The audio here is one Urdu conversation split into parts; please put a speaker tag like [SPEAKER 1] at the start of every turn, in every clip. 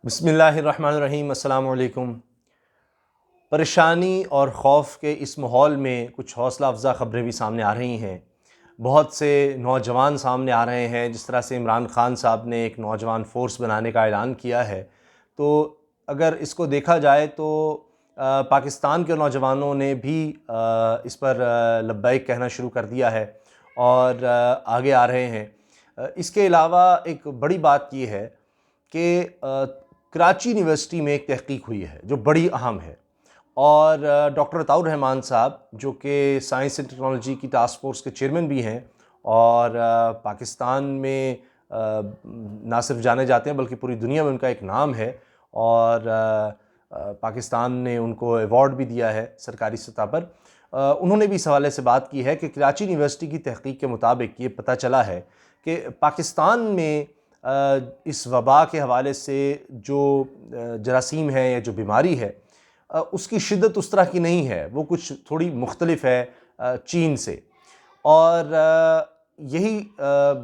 [SPEAKER 1] بسم اللہ الرحمن الرحیم۔ السلام علیکم۔ پریشانی اور خوف کے اس ماحول میں کچھ حوصلہ افزا خبریں بھی سامنے آ رہی ہیں۔ بہت سے نوجوان سامنے آ رہے ہیں، جس طرح سے عمران خان صاحب نے ایک نوجوان فورس بنانے کا اعلان کیا ہے۔ تو اگر اس کو دیکھا جائے تو پاکستان کے نوجوانوں نے بھی اس پر لبیک کہنا شروع کر دیا ہے اور آگے آ رہے ہیں۔ اس کے علاوہ ایک بڑی بات یہ ہے کہ کراچی یونیورسٹی میں ایک تحقیق ہوئی ہے جو بڑی اہم ہے، اور ڈاکٹر عطاء الرحمن صاحب جو کہ سائنس اینڈ ٹیکنالوجی کی ٹاسک فورس کے چیئرمین بھی ہیں، اور پاکستان میں نہ صرف جانے جاتے ہیں بلکہ پوری دنیا میں ان کا ایک نام ہے، اور پاکستان نے ان کو ایوارڈ بھی دیا ہے سرکاری سطح پر۔ انہوں نے بھی اس حوالے سے بات کی ہے کہ کراچی یونیورسٹی کی تحقیق کے مطابق یہ پتہ چلا ہے کہ پاکستان میں اس وبا کے حوالے سے جو جراثیم ہے یا جو بیماری ہے اس کی شدت اس طرح کی نہیں ہے، وہ کچھ تھوڑی مختلف ہے چین سے، اور یہی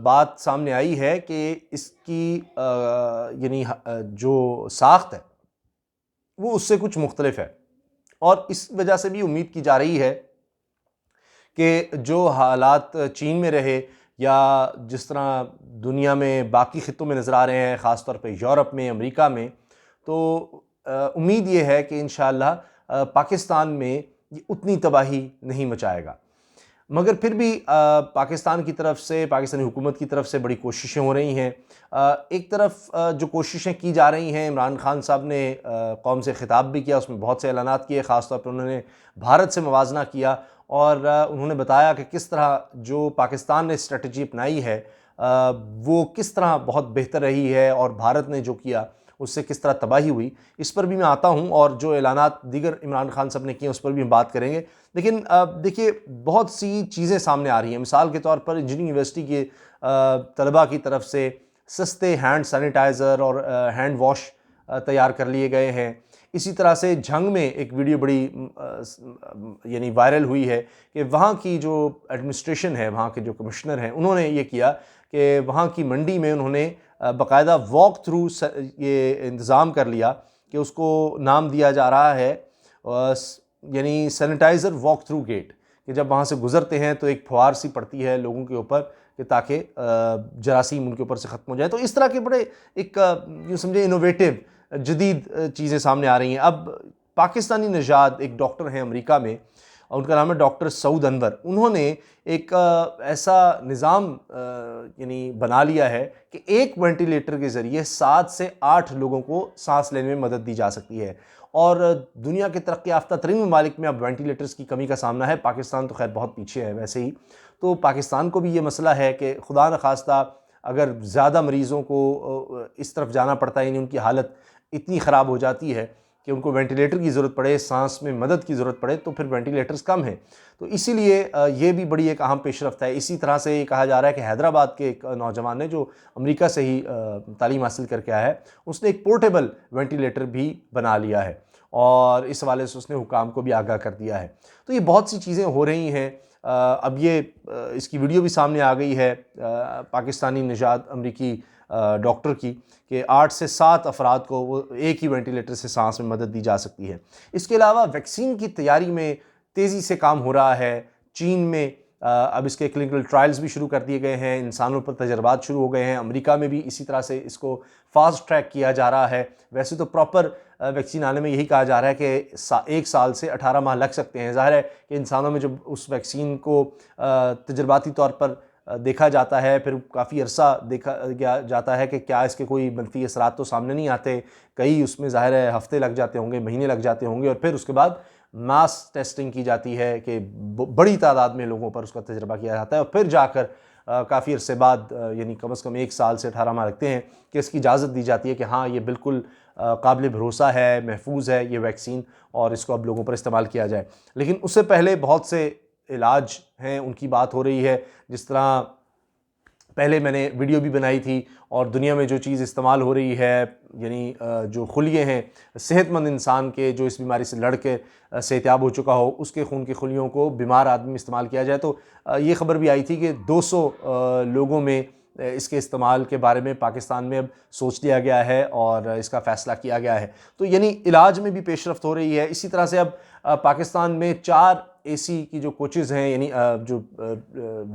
[SPEAKER 1] بات سامنے آئی ہے کہ اس کی یعنی جو ساخت ہے وہ اس سے کچھ مختلف ہے، اور اس وجہ سے بھی امید کی جا رہی ہے کہ جو حالات چین میں رہے یا جس طرح دنیا میں باقی خطوں میں نظر آ رہے ہیں، خاص طور پہ یورپ میں، امریکہ میں، تو امید یہ ہے کہ انشاءاللہ پاکستان میں یہ اتنی تباہی نہیں مچائے گا۔ مگر پھر بھی پاکستان کی طرف سے، پاکستانی حکومت کی طرف سے بڑی کوششیں ہو رہی ہیں۔ ایک طرف جو کوششیں کی جا رہی ہیں، عمران خان صاحب نے قوم سے خطاب بھی کیا، اس میں بہت سے اعلانات کیے، خاص طور پر انہوں نے بھارت سے موازنہ کیا، اور انہوں نے بتایا کہ کس طرح جو پاکستان نے اسٹریٹجی اپنائی ہے وہ کس طرح بہت بہتر رہی ہے، اور بھارت نے جو کیا اس سے کس طرح تباہی ہوئی۔ اس پر بھی میں آتا ہوں، اور جو اعلانات دیگر عمران خان صاحب نے کیے اس پر بھی ہم بات کریں گے۔ لیکن دیکھیے، بہت سی چیزیں سامنے آ رہی ہیں۔ مثال کے طور پر انجینئرنگ یونیورسٹی کے طلباء کی طرف سے سستے ہینڈ سینیٹائزر اور ہینڈ واش تیار کر لیے گئے ہیں۔ اسی طرح سے جھنگ میں ایک ویڈیو بڑی یعنی وائرل ہوئی ہے کہ وہاں کی جو ایڈمنسٹریشن ہے، وہاں کے جو کمشنر ہیں، انہوں نے یہ کیا کہ وہاں کی منڈی میں انہوں نے باقاعدہ واک تھرو یہ انتظام کر لیا کہ اس کو نام دیا جا رہا ہے یعنی سینیٹائزر واک تھرو گیٹ، کہ جب وہاں سے گزرتے ہیں تو ایک پھوار سی پڑتی ہے لوگوں کے اوپر کہ تاکہ جراثیم ان کے اوپر سے ختم ہو جائے۔ تو اس طرح کے بڑے ایک یوں سمجھے انوویٹو جدید چیزیں سامنے آ رہی ہیں۔ اب پاکستانی نژاد ایک ڈاکٹر ہیں امریکہ میں، ان کا نام ہے ڈاکٹر سعود انور۔ انہوں نے ایک ایسا نظام یعنی بنا لیا ہے کہ ایک وینٹیلیٹر کے ذریعے 7 سے 8 لوگوں کو سانس لینے میں مدد دی جا سکتی ہے، اور دنیا کے ترقی یافتہ ترین ممالک میں اب وینٹیلیٹرز کی کمی کا سامنا ہے۔ پاکستان تو خیر بہت پیچھے ہے ویسے ہی، تو پاکستان کو بھی یہ مسئلہ ہے کہ خدا نخواستہ اگر زیادہ مریضوں کو اس طرف جانا پڑتا ہے، یعنی ان کی حالت اتنی خراب ہو جاتی ہے کہ ان کو وینٹیلیٹر کی ضرورت پڑے، سانس میں مدد کی ضرورت پڑے، تو پھر وینٹیلیٹرز کم ہیں۔ تو اسی لیے یہ بھی بڑی ایک اہم پیش رفت ہے۔ اسی طرح سے یہ کہا جا رہا ہے کہ حیدرآباد کے ایک نوجوان نے جو امریکہ سے ہی تعلیم حاصل کر کے آیا ہے، اس نے ایک پورٹیبل وینٹیلیٹر بھی بنا لیا ہے، اور اس حوالے سے اس نے حکام کو بھی آگاہ کر دیا ہے۔ تو یہ بہت سی چیزیں ہو رہی ہیں۔ اب یہ اس کی ویڈیو بھی سامنے آ گئی ہے پاکستانی نژاد امریکی ڈاکٹر کی، کہ 8 سے 7 افراد کو وہ ایک ہی وینٹیلیٹر سے سانس میں مدد دی جا سکتی ہے۔ اس کے علاوہ ویکسین کی تیاری میں تیزی سے کام ہو رہا ہے۔ چین میں اب اس کے کلینکل ٹرائلز بھی شروع کر دیے گئے ہیں، انسانوں پر تجربات شروع ہو گئے ہیں۔ امریکہ میں بھی اسی طرح سے اس کو فاسٹ ٹریک کیا جا رہا ہے۔ ویسے تو پراپر ویکسین آنے میں یہی کہا جا رہا ہے کہ 1 سال سے 18 ماہ لگ سکتے ہیں۔ ظاہر ہے کہ انسانوں میں جب اس ویکسین کو تجرباتی طور پر دیکھا جاتا ہے، پھر کافی عرصہ دیکھا جاتا ہے کہ کیا اس کے کوئی منفی اثرات تو سامنے نہیں آتے، کئی اس میں ظاہر ہے ہفتے لگ جاتے ہوں گے، مہینے لگ جاتے ہوں گے، اور پھر اس کے بعد ماس ٹیسٹنگ کی جاتی ہے کہ بڑی تعداد میں لوگوں پر اس کا تجربہ کیا جاتا ہے، اور پھر جا کر کافی عرصے بعد یعنی کم از کم 1 سال سے 18 ماہ لگتے ہیں کہ اس کی اجازت دی جاتی ہے کہ ہاں یہ بالکل قابل بھروسہ ہے، محفوظ ہے یہ ویکسین، اور اس کو اب لوگوں پر استعمال کیا جائے۔ لیکن اس سے پہلے بہت سے علاج ہیں، ان کی بات ہو رہی ہے۔ جس طرح پہلے میں نے ویڈیو بھی بنائی تھی، اور دنیا میں جو چیز استعمال ہو رہی ہے، یعنی جو خلیے ہیں صحت مند انسان کے جو اس بیماری سے لڑ کے صحتیاب ہو چکا ہو، اس کے خون کی خلیوں کو بیمار آدمی میں استعمال کیا جائے، تو یہ خبر بھی آئی تھی کہ 200 لوگوں میں اس کے استعمال کے بارے میں پاکستان میں اب سوچ لیا گیا ہے اور اس کا فیصلہ کیا گیا ہے. تو یعنی علاج میں بھی پیش رفت ہو رہی ہے. اسی طرح سے اب پاکستان میں 4 AC کی جو کوچز ہیں، یعنی جو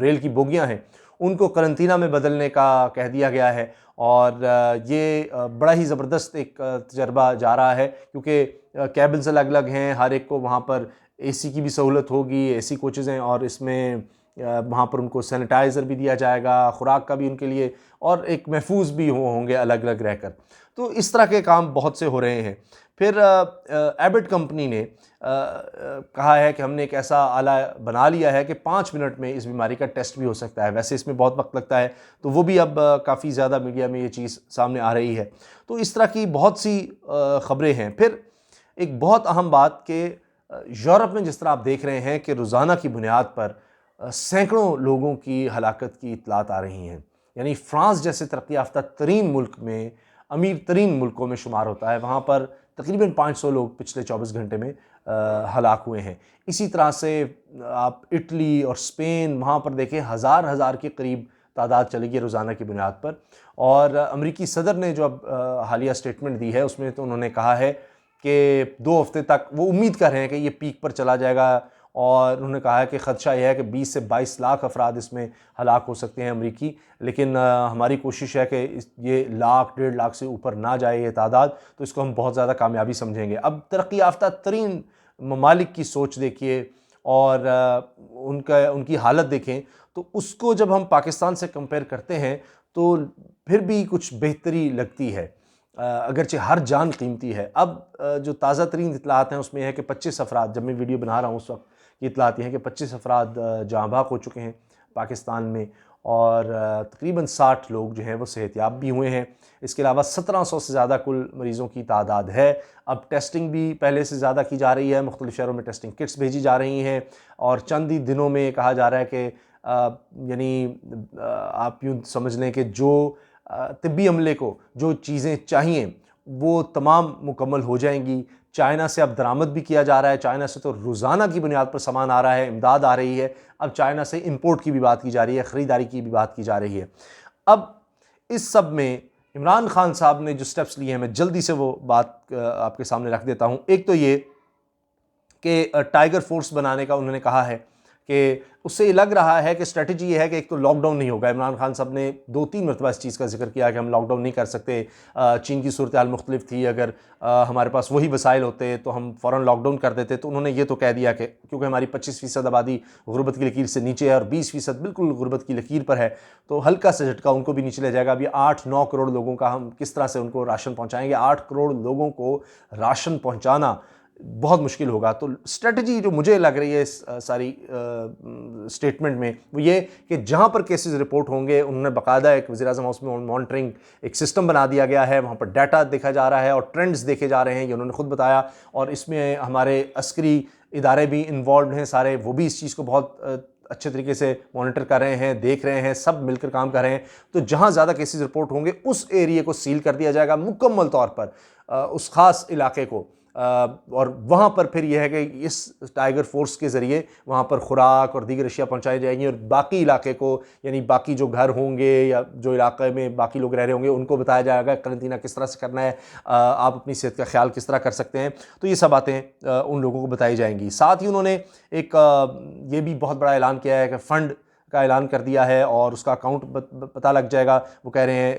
[SPEAKER 1] ریل کی بوگیاں ہیں، ان کو قرنطینہ میں بدلنے کا کہہ دیا گیا ہے. اور یہ بڑا ہی زبردست ایک تجربہ جا رہا ہے، کیونکہ کیبنز الگ الگ ہیں، ہر ایک کو وہاں پر AC کی بھی سہولت ہوگی. AC کوچز ہیں اور اس میں وہاں پر ان کو سینیٹائزر بھی دیا جائے گا، خوراک کا بھی ان کے لیے، اور ایک محفوظ بھی ہوں گے الگ الگ رہ کر. تو اس طرح کے کام بہت سے ہو رہے ہیں. پھر ایبٹ کمپنی نے کہا ہے کہ ہم نے ایک ایسا آلہ بنا لیا ہے کہ 5 منٹ میں اس بیماری کا ٹیسٹ بھی ہو سکتا ہے. ویسے اس میں بہت وقت لگتا ہے، تو وہ بھی اب کافی زیادہ میڈیا میں یہ چیز سامنے آ رہی ہے. تو اس طرح کی بہت سی خبریں ہیں. پھر ایک بہت اہم بات کہ یورپ میں جس طرح آپ دیکھ رہے ہیں کہ روزانہ کی بنیاد پر سینکڑوں لوگوں کی ہلاکت کی اطلاعات آ رہی ہیں. یعنی فرانس جیسے ترقی یافتہ ترین ملک میں، امیر ترین ملکوں میں شمار ہوتا ہے، وہاں پر تقریباً 500 لوگ پچھلے 24 گھنٹے میں ہلاک ہوئے ہیں. اسی طرح سے آپ اٹلی اور اسپین، وہاں پر دیکھیں ہزار کے قریب تعداد چلے گی روزانہ کی بنیاد پر. اور امریکی صدر نے جو اب حالیہ اسٹیٹمنٹ دی ہے، اس میں تو انہوں نے کہا ہے کہ 2 ہفتے تک وہ امید کر رہے ہیں کہ یہ پیک پر چلا جائے گا. اور انہوں نے کہا ہے کہ خدشہ یہ ہے کہ 20 سے 22 لاکھ افراد اس میں ہلاک ہو سکتے ہیں امریکی. لیکن ہماری کوشش ہے کہ یہ 1,00,000-1,50,000 سے اوپر نہ جائے یہ تعداد، تو اس کو ہم بہت زیادہ کامیابی سمجھیں گے. اب ترقی یافتہ ترین ممالک کی سوچ دیکھیے اور ان کی حالت دیکھیں، تو اس کو جب ہم پاکستان سے کمپیئر کرتے ہیں تو پھر بھی کچھ بہتری لگتی ہے، اگرچہ ہر جان قیمتی ہے. اب جو تازہ ترین اطلاعات ہیں اس میں یہ ہے کہ 25 افراد، جب میں ویڈیو بنا رہا ہوں اس وقت یہ اطلاعات یہ ہیں کہ 25 افراد جاں بحق ہو چکے ہیں پاکستان میں، اور تقریباً 60 لوگ جو ہیں وہ صحت یاب بھی ہوئے ہیں. اس کے علاوہ 1700 سے زیادہ کل مریضوں کی تعداد ہے. اب ٹیسٹنگ بھی پہلے سے زیادہ کی جا رہی ہے، مختلف شہروں میں ٹیسٹنگ کٹس بھیجی جا رہی ہیں، اور چند ہی دنوں میں یہ کہا جا رہا ہے کہ یعنی آپ یوں سمجھ لیں کہ جو طبی عملے کو جو چیزیں چاہیے وہ تمام مکمل ہو جائیں گی. چائنا سے اب درآمد بھی کیا جا رہا ہے، چائنا سے تو روزانہ کی بنیاد پر سامان آ رہا ہے، امداد آ رہی ہے. اب چائنا سے امپورٹ کی بھی بات کی جا رہی ہے، خریداری کی بھی بات کی جا رہی ہے. اب اس سب میں عمران خان صاحب نے جو سٹیپس لیے ہیں، میں جلدی سے وہ بات آپ کے سامنے رکھ دیتا ہوں. ایک تو یہ کہ ٹائیگر فورس بنانے کا انہوں نے کہا ہے کہ اس سے یہ لگ رہا ہے کہ اسٹریٹجی یہ ہے کہ ایک تو لاک ڈاؤن نہیں ہوگا. عمران خان صاحب نے 2-3 مرتبہ اس چیز کا ذکر کیا کہ ہم لاک ڈاؤن نہیں کر سکتے. چین کی صورتحال مختلف تھی، اگر ہمارے پاس وہی وسائل ہوتے تو ہم فوراً لاک ڈاؤن کر دیتے. تو انہوں نے یہ تو کہہ دیا کہ کیونکہ ہماری 25% آبادی غربت کی لکیر سے نیچے ہے اور 20% بالکل غربت کی لکیر پر ہے، تو ہلکا سا جھٹکا ان کو بھی نیچے لے جائے گا. ابھی 8-9 کروڑ لوگوں کا ہم کس طرح سے ان کو راشن پہنچائیں گے؟ 8 کروڑ لوگوں کو راشن پہنچانا بہت مشکل ہوگا. تو اسٹریٹجی جو مجھے لگ رہی ہے اس ساری اسٹیٹمنٹ میں وہ یہ کہ جہاں پر کیسز رپورٹ ہوں گے، انہوں نے باقاعدہ ایک وزیر اعظم ہاؤس میں مانیٹرنگ ایک سسٹم بنا دیا گیا ہے، وہاں پر ڈیٹا دیکھا جا رہا ہے اور ٹرینڈز دیکھے جا رہے ہیں، یہ انہوں نے خود بتایا. اور اس میں ہمارے عسکری ادارے بھی انوالوڈ ہیں سارے، وہ بھی اس چیز کو بہت اچھے طریقے سے مانیٹر کر رہے ہیں، دیکھ رہے ہیں، سب مل کر کام کر رہے ہیں. تو جہاں زیادہ کیسز رپورٹ ہوں گے اس ایریے کو سیل کر دیا جائے گا مکمل طور پر، اس خاص علاقے کو. اور وہاں پر پھر یہ ہے کہ اس ٹائیگر فورس کے ذریعے وہاں پر خوراک اور دیگر اشیاء پہنچائی جائیں گی، اور باقی علاقے کو، یعنی باقی جو گھر ہوں گے یا جو علاقے میں باقی لوگ رہ رہے ہوں گے، ان کو بتایا جائے گا قرنطینہ کس طرح سے کرنا ہے، آپ اپنی صحت کا خیال کس طرح کر سکتے ہیں. تو یہ سب باتیں ان لوگوں کو بتائی جائیں گی. ساتھ ہی انہوں نے ایک یہ بھی بہت بڑا اعلان کیا ہے کہ فنڈ کا اعلان کر دیا ہے اور اس کا اکاؤنٹ پتہ لگ جائے گا، وہ کہہ رہے ہیں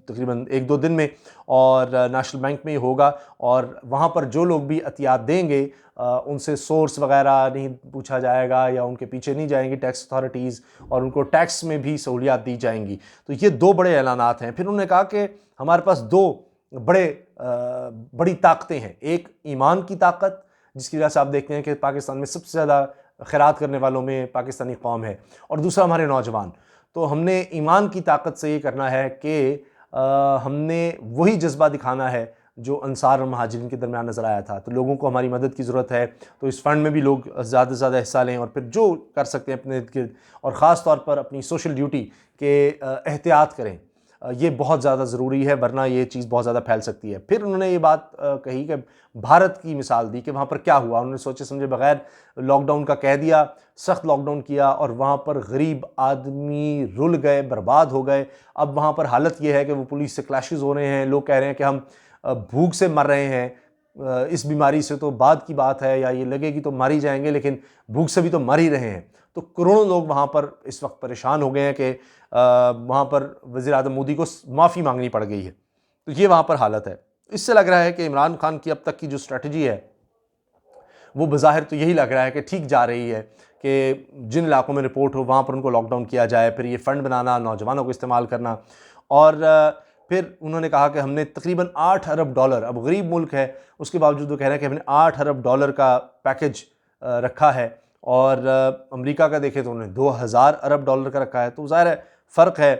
[SPEAKER 1] تقریباً 1-2 دن میں، اور نیشنل بینک میں ہی ہوگا. اور وہاں پر جو لوگ بھی عطیات دیں گے ان سے سورس وغیرہ نہیں پوچھا جائے گا یا ان کے پیچھے نہیں جائیں گی ٹیکس اتھارٹیز، اور ان کو ٹیکس میں بھی سہولیات دی جائیں گی. تو یہ 2 بڑے اعلانات ہیں. پھر انہوں نے کہا کہ ہمارے پاس 2 بڑی طاقتیں ہیں، ایک ایمان کی طاقت جس کی وجہ سے آپ دیکھتے ہیں کہ پاکستان میں سب سے زیادہ خیرات کرنے والوں میں پاکستانی قوم ہے، اور دوسرا ہمارے نوجوان. تو ہم نے ایمان کی طاقت سے یہ کرنا ہے کہ ہم نے وہی جذبہ دکھانا ہے جو انصار اور مہاجرین کے درمیان نظر آیا تھا. تو لوگوں کو ہماری مدد کی ضرورت ہے، تو اس فنڈ میں بھی لوگ زیادہ سے زیادہ حصہ لیں، اور پھر جو کر سکتے ہیں اپنے ارد گرد، اور خاص طور پر اپنی سوشل ڈیوٹی کہ احتیاط کریں. یہ بہت زیادہ ضروری ہے، ورنہ یہ چیز بہت زیادہ پھیل سکتی ہے۔ پھر انہوں نے یہ بات کہی کہ بھارت کی مثال دی کہ وہاں پر کیا ہوا، انہوں نے سوچے سمجھے بغیر لاک ڈاؤن کا کہہ دیا، سخت لاک ڈاؤن کیا، اور وہاں پر غریب آدمی رل گئے، برباد ہو گئے۔ اب وہاں پر حالت یہ ہے کہ وہ پولیس سے کلیشز ہو رہے ہیں، لوگ کہہ رہے ہیں کہ ہم بھوک سے مر رہے ہیں، اس بیماری سے تو بعد کی بات ہے، یا یہ لگے گی تو مر ہی جائیں گے، لیکن بھوک سے بھی تو مر ہی رہے ہیں۔ تو کروڑوں لوگ وہاں پر اس وقت پریشان ہو گئے ہیں کہ وہاں پر وزیر اعظم مودی کو معافی مانگنی پڑ گئی ہے۔ تو یہ وہاں پر حالت ہے۔ اس سے لگ رہا ہے کہ عمران خان کی اب تک کی جو اسٹریٹجی ہے وہ بظاہر تو یہی لگ رہا ہے کہ ٹھیک جا رہی ہے، کہ جن علاقوں میں رپورٹ ہو وہاں پر ان کو لاک ڈاؤن کیا جائے، پھر یہ فنڈ بنانا، نوجوانوں کو استعمال کرنا، اور پھر انہوں نے کہا کہ ہم نے تقریباً $8 ارب، اب غریب ملک ہے اس کے باوجود وہ کہہ رہے ہیں کہ ہم نے $8 ارب کا پیکج رکھا ہے، اور امریکہ کا دیکھیں تو انہوں نے $2000 ارب کا رکھا ہے۔ تو ظاہر ہے فرق ہے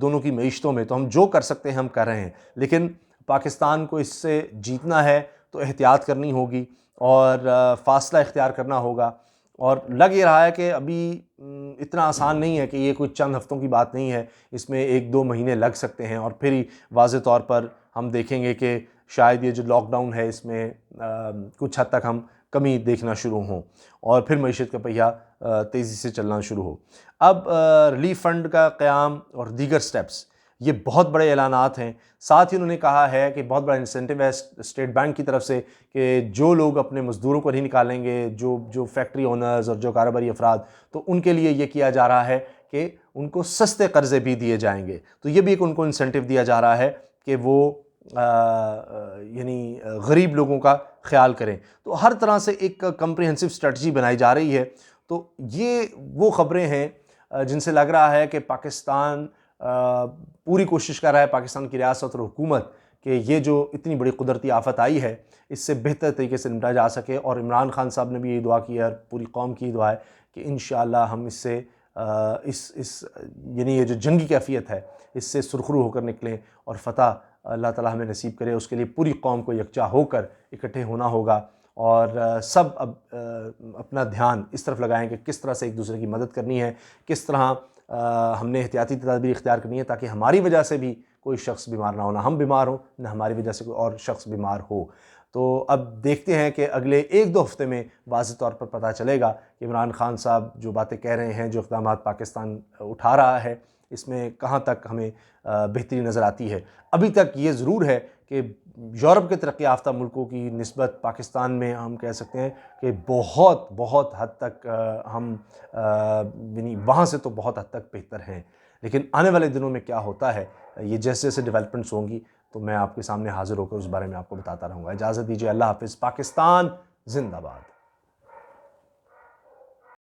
[SPEAKER 1] دونوں کی معیشتوں میں، تو ہم جو کر سکتے ہیں ہم کر رہے ہیں، لیکن پاکستان کو اس سے جیتنا ہے تو احتیاط کرنی ہوگی اور فاصلہ اختیار کرنا ہوگا، اور لگ یہ رہا ہے کہ ابھی اتنا آسان نہیں ہے، کہ یہ کوئی چند ہفتوں کی بات نہیں ہے، اس میں 1-2 مہینے لگ سکتے ہیں، اور پھر ہی واضح طور پر ہم دیکھیں گے کہ شاید یہ جو لاک ڈاؤن ہے اس میں کچھ حد تک ہم کمی دیکھنا شروع ہوں، اور پھر معیشت کا پہیہ تیزی سے چلنا شروع ہو۔ اب ریلیف فنڈ کا قیام اور دیگر سٹیپس، یہ بہت بڑے اعلانات ہیں۔ ساتھ ہی انہوں نے کہا ہے کہ بہت بڑا انسینٹیو ہے اسٹیٹ بینک کی طرف سے، کہ جو لوگ اپنے مزدوروں کو نہیں نکالیں گے، جو فیکٹری اونرز اور جو کاروباری افراد، تو ان کے لیے یہ کیا جا رہا ہے کہ ان کو سستے قرضے بھی دیے جائیں گے۔ تو یہ بھی ایک ان کو انسینٹیو دیا جا رہا ہے کہ وہ یعنی غریب لوگوں کا خیال کریں۔ تو ہر طرح سے ایک کمپریہنسو اسٹریٹجی بنائی جا رہی ہے۔ تو یہ وہ خبریں ہیں جن سے لگ رہا ہے کہ پاکستان پوری کوشش کر رہا ہے، پاکستان کی ریاست اور حکومت، کہ یہ جو اتنی بڑی قدرتی آفت آئی ہے اس سے بہتر طریقے سے نمٹا جا سکے۔ اور عمران خان صاحب نے بھی یہ دعا کی ہے، اور پوری قوم کی دعا ہے کہ انشاءاللہ ہم اس سے یعنی یہ جو جنگی کیفیت ہے اس سے سرخرو ہو کر نکلیں، اور فتح اللہ تعالیٰ ہمیں نصیب کرے۔ اس کے لیے پوری قوم کو یکجا ہو کر اکٹھے ہونا ہوگا، اور سب اب اپنا دھیان اس طرف لگائیں کہ کس طرح سے ایک دوسرے کی مدد کرنی ہے، کس طرح ہم نے احتیاطی تدابیر اختیار کرنی ہے، تاکہ ہماری وجہ سے بھی کوئی شخص بیمار نہ ہو، نہ ہم بیمار ہوں، نہ ہماری وجہ سے کوئی اور شخص بیمار ہو۔ تو اب دیکھتے ہیں کہ اگلے 1-2 ہفتے میں واضح طور پر پتہ چلے گا کہ عمران خان صاحب جو باتیں کہہ رہے ہیں، جو اقدامات پاکستان اٹھا رہا ہے، اس میں کہاں تک ہمیں بہتری نظر آتی ہے۔ ابھی تک یہ ضرور ہے کہ یورپ کے ترقی یافتہ ملکوں کی نسبت پاکستان میں ہم کہہ سکتے ہیں کہ بہت حد تک ہم یعنی وہاں سے تو بہت حد تک بہتر ہیں، لیکن آنے والے دنوں میں کیا ہوتا ہے، یہ جیسے جیسے ڈیولپمنٹس ہوں گی تو میں آپ کے سامنے حاضر ہو کر اس بارے میں آپ کو بتاتا رہوں گا۔ اجازت دیجیے، اللہ حافظ۔ پاکستان زندہ باد۔